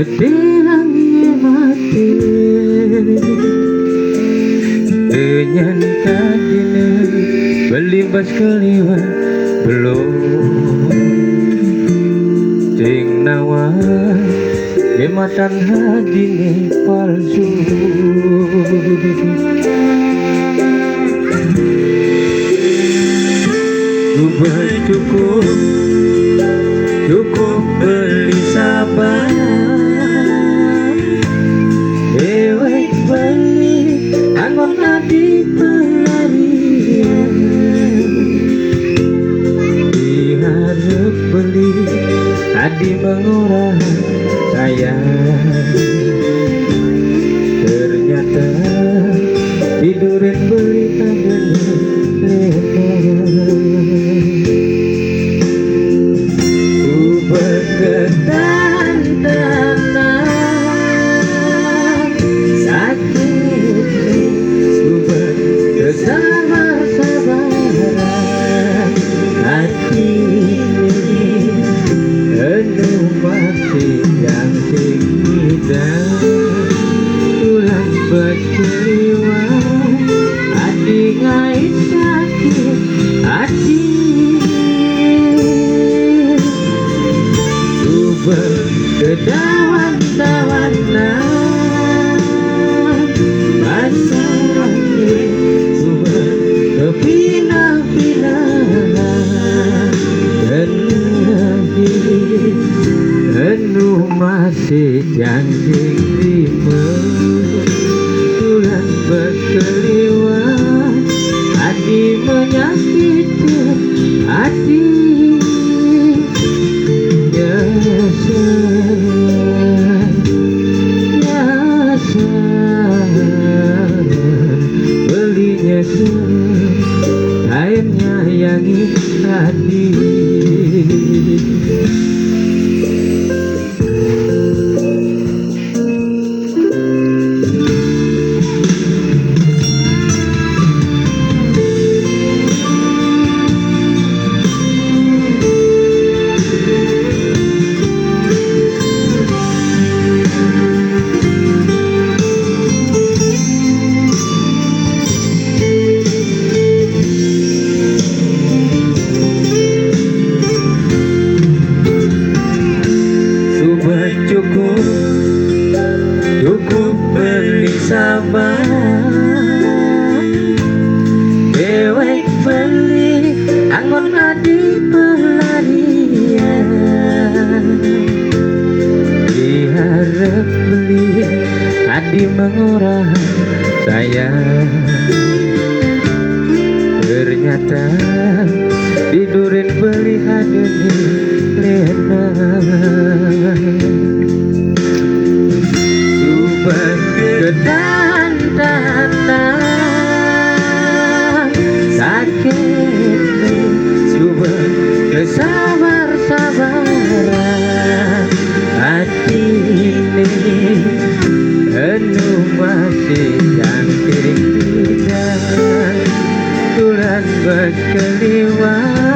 Getirangnya mati dengan kadine belibas keliwat belum sing nawa kematan hadine palsu cukup beli sabar dewek beli angon adi pelarian diharap beli adi mengurang sayang ternyata tidurin beli adanya bergetan tenang sakit subat kesabar-sabaran hati penuh masih yang tinggidan tulang berkeliwat hati ngait sakit hati kedawan-dawanan masalahnya sudah kepinah-pinahan dan lagi penuh masih yang diterima tulang berkeliwat hati menyakitkan hati belinya airnya yang tadi cukup beli sabar dewek beli angon adi pelarian diharap beli adi mengurang sayang ternyata tidurin beli hadene lena bergetan tenang sakit sudah kesabar-sabaran hati ini penuh masih cantik tidak tulang berkeliwat